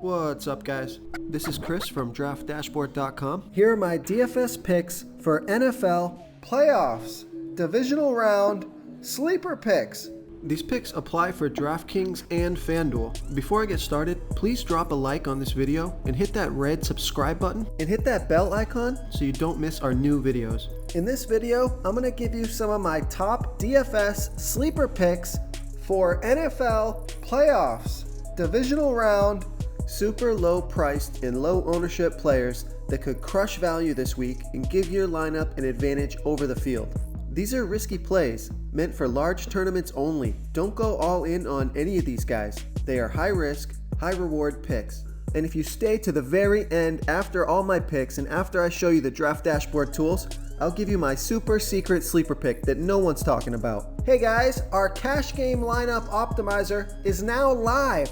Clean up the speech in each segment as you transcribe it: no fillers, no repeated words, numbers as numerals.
What's up, guys? This is Chris from DraftDashboard.com. Here are my DFS picks for NFL playoffs, divisional round, sleeper picks. These picks apply for DraftKings and FanDuel. Before I get started, please drop a like on this video and hit that red subscribe button And hit that bell icon so you don't miss our new videos. In this video, I'm going to give you some of my top DFS sleeper picks for NFL playoffs, divisional round, Super low priced and low ownership players that could crush value this week and give your lineup an advantage over the field. These are risky plays, meant for large tournaments only. Don't go all in on any of these guys. They are high risk, high reward picks. And if you stay to the very end after all my picks and after I show you the draft dashboard tools, I'll give you my super secret sleeper pick that no one's talking about. Hey guys, our cash game lineup optimizer is now live.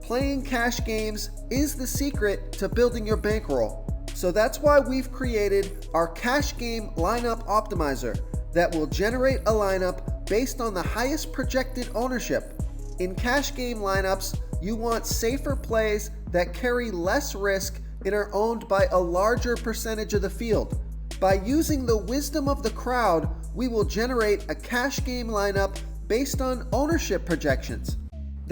Playing cash games is the secret to building your bankroll. So that's why we've created our cash game lineup optimizer that will generate a lineup based on the highest projected ownership. In cash game lineups, you want safer plays that carry less risk and are owned by a larger percentage of the field. By using the wisdom of the crowd, we will generate a cash game lineup based on ownership projections.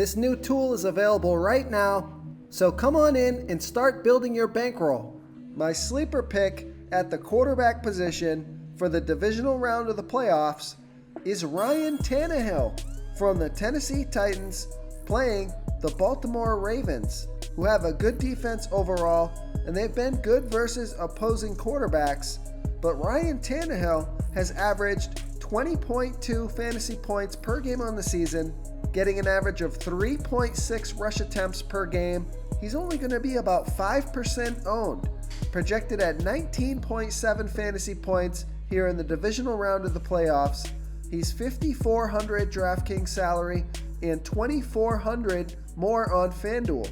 This new tool is available right now, so come on in and start building your bankroll. My sleeper pick at the quarterback position for the divisional round of the playoffs is Ryan Tannehill from the Tennessee Titans playing the Baltimore Ravens, who have a good defense overall, and they've been good versus opposing quarterbacks, but Ryan Tannehill has averaged 20.2 fantasy points per game on the season, getting an average of 3.6 rush attempts per game. He's only going to be about 5% owned, projected at 19.7 fantasy points here in the divisional round of the playoffs. He's $5,400 DraftKings salary and $2,400 more on FanDuel.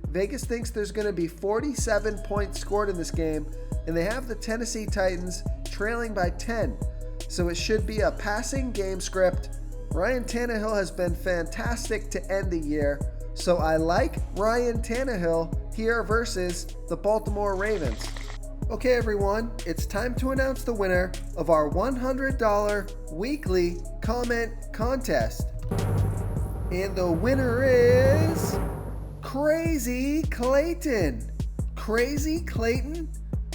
Vegas thinks there's going to be 47 points scored in this game, and they have the Tennessee Titans trailing by 10. So it should be a passing game script. Ryan Tannehill has been fantastic to end the year, so I like Ryan Tannehill here versus the Baltimore Ravens. Okay everyone, it's time to announce the winner of our $100 weekly comment contest. And the winner is Crazy Clayton. Crazy Clayton,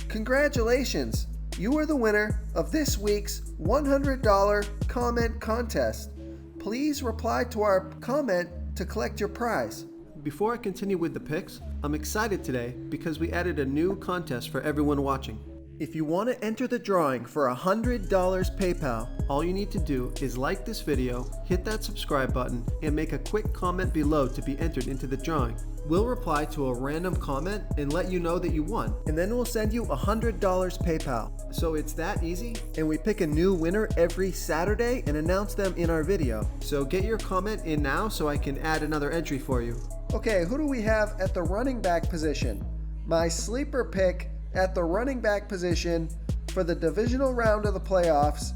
congratulations. You are the winner of this week's $100 comment contest. Please reply to our comment to collect your prize. Before I continue with the picks, I'm excited today because we added a new contest for everyone watching. If you want to enter the drawing for $100 PayPal, all you need to do is like this video, hit that subscribe button, and make a quick comment below to be entered into the drawing. We'll reply to a random comment and let you know that you won. And then we'll send you $100 PayPal. So it's that easy? And we pick a new winner every Saturday and announce them in our video. So get your comment in now so I can add another entry for you. Okay, who do we have at the running back position? My sleeper pick at the running back position for the divisional round of the playoffs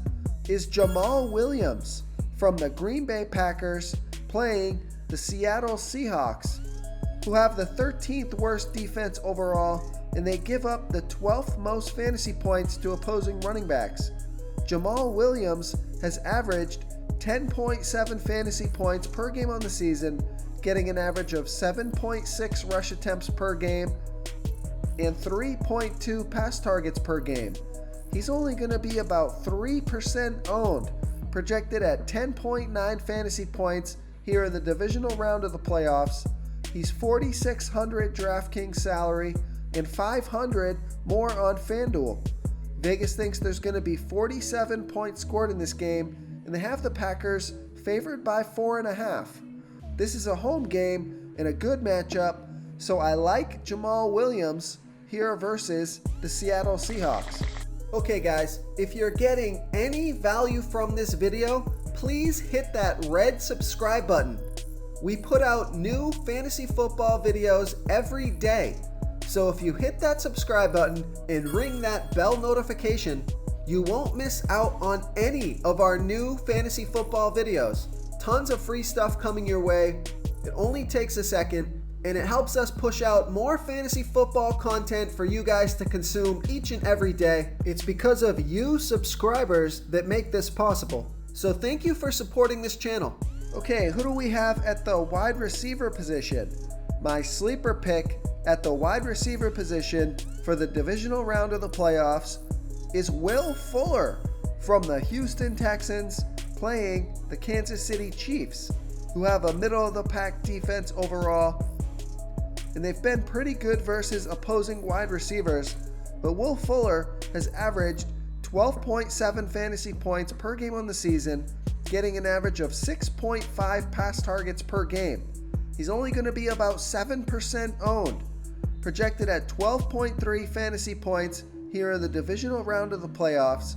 is Jamal Williams from the Green Bay Packers playing the Seattle Seahawks, who have the 13th worst defense overall, and they give up the 12th most fantasy points to opposing running backs. Jamal Williams has averaged 10.7 fantasy points per game on the season, getting an average of 7.6 rush attempts per game and 3.2 pass targets per game. He's only going to be about 3% owned, projected at 10.9 fantasy points here in the divisional round of the playoffs. He's $4,600 DraftKings salary and $500 more on FanDuel. Vegas thinks there's going to be 47 points scored in this game, and they have the Packers favored by 4.5. This is a home game and a good matchup, so I like Jamal Williams here versus the Seattle Seahawks. Okay guys, if you're getting any value from this video, please hit that red subscribe button. We put out new fantasy football videos every day. So if you hit that subscribe button and ring that bell notification, you won't miss out on any of our new fantasy football videos. Tons of free stuff coming your way. It only takes a second. and it helps us push out more fantasy football content for you guys to consume each and every day. It's because of you subscribers that make this possible. So thank you for supporting this channel. Okay, who do we have at the wide receiver position? My sleeper pick at the wide receiver position for the divisional round of the playoffs is Will Fuller from the Houston Texans playing the Kansas City Chiefs, who have a middle-of-the-pack defense overall, and they've been pretty good versus opposing wide receivers, but Will Fuller has averaged 12.7 fantasy points per game on the season, getting an average of 6.5 pass targets per game. He's only going to be about 7% owned, projected at 12.3 fantasy points here in the divisional round of the playoffs.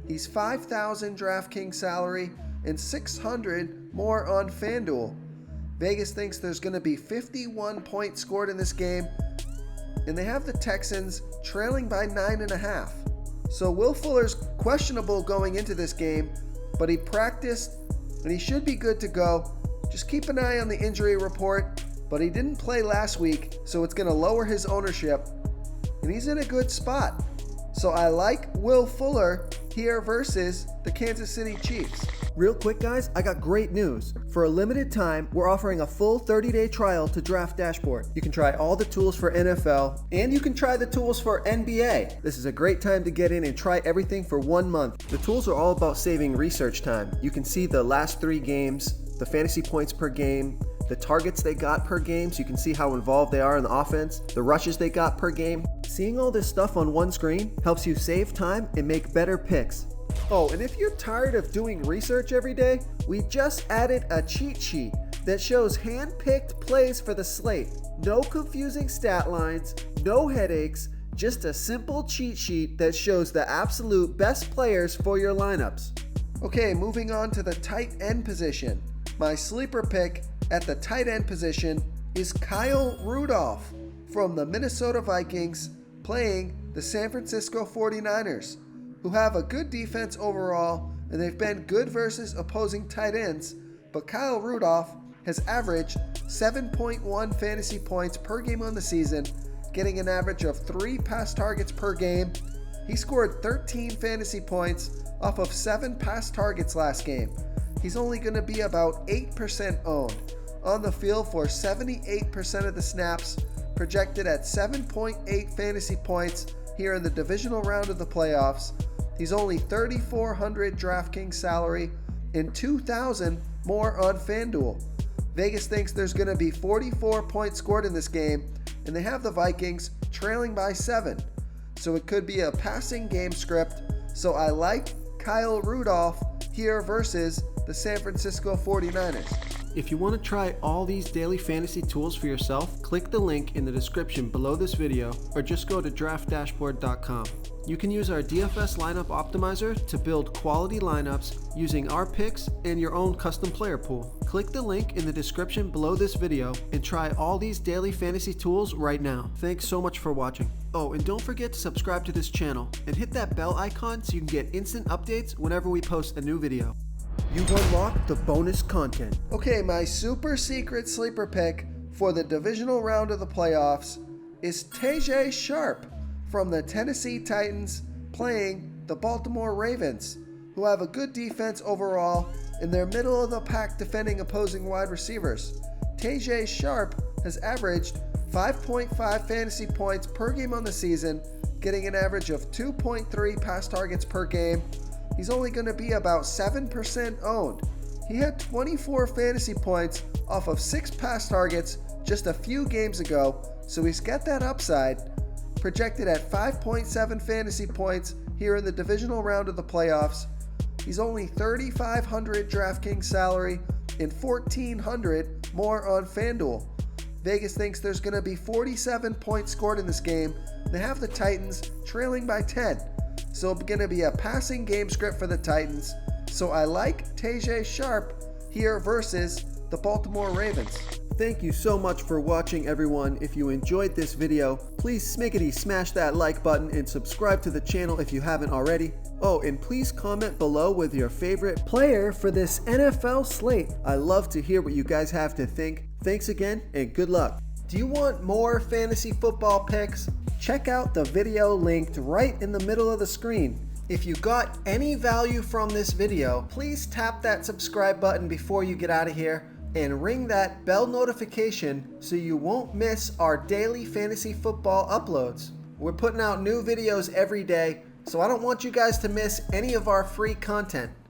He's $5,000 DraftKings salary and $600 more on FanDuel. Vegas thinks there's going to be 51 points scored in this game, and they have the Texans trailing by 9.5. So Will Fuller's questionable going into this game, but he practiced and he should be good to go. Just keep an eye on the injury report, but he didn't play last week, so it's going to lower his ownership, and he's in a good spot. So I like Will Fuller here versus the Kansas City Chiefs. Real quick, guys, I got great news. For a limited time, we're offering a full 30-day trial to Draft Dashboard. You can try all the tools for NFL, and you can try the tools for NBA. This is a great time to get in and try everything for 1 month. The tools are all about saving research time. You can see the last 3 games, the fantasy points per game, the targets they got per game, so you can see how involved they are in the offense, the rushes they got per game. Seeing all this stuff on one screen helps you save time and make better picks. Oh, and if you're tired of doing research every day, we just added a cheat sheet that shows hand-picked plays for the slate. No confusing stat lines, no headaches, just a simple cheat sheet that shows the absolute best players for your lineups. Okay, moving on to the tight end position. My sleeper pick at the tight end position is Kyle Rudolph from the Minnesota Vikings playing the San Francisco 49ers, who have a good defense overall, and they've been good versus opposing tight ends, but Kyle Rudolph has averaged 7.1 fantasy points per game on the season, getting an average of 3 pass targets per game. He scored 13 fantasy points off of 7 pass targets last game. He's only going to be about 8% owned, on the field for 78% of the snaps, projected at 7.8 fantasy points here in the divisional round of the playoffs. He's only $3,400 DraftKings salary and $2,000 more on FanDuel. Vegas thinks there's going to be 44 points scored in this game, and they have the Vikings trailing by 7. So it could be a passing game script. So I like Kyle Rudolph here versus the San Francisco 49ers. If you want to try all these daily fantasy tools for yourself, click the link in the description below this video or just go to draftdashboard.com. You can use our DFS lineup optimizer to build quality lineups using our picks and your own custom player pool. Click the link in the description below this video and try all these daily fantasy tools right now. Thanks so much for watching. Oh, and don't forget to subscribe to this channel and hit that bell icon so you can get instant updates whenever we post a new video. You've unlocked the bonus content. Okay, my super secret sleeper pick for the divisional round of the playoffs is TJ Sharp from the Tennessee Titans playing the Baltimore Ravens, who have a good defense overall, and they're middle of the pack defending opposing wide receivers. TJ Sharp has averaged 5.5 fantasy points per game on the season, getting an average of 2.3 pass targets per game. He's only going to be about 7% owned. He had 24 fantasy points off of 6 pass targets just a few games ago, so he's got that upside. Projected at 5.7 fantasy points here in the divisional round of the playoffs. He's only $3,500 DraftKings salary and $1,400 more on FanDuel. Vegas thinks there's going to be 47 points scored in this game. They have the Titans trailing by 10. So it's going to be a passing game script for the Titans. So I like TJ Sharp here versus the Baltimore Ravens. Thank you so much for watching, everyone. If you enjoyed this video, please smickety smash that like button and subscribe to the channel if you haven't already. Oh, and please comment below with your favorite player for this NFL slate. I love to hear what you guys have to think. Thanks again, and good luck. Do you want more fantasy football picks? Check out the video linked right in the middle of the screen. If you got any value from this video, please tap that subscribe button before you get out of here and ring that bell notification so you won't miss our daily fantasy football uploads. We're putting out new videos every day, so I don't want you guys to miss any of our free content.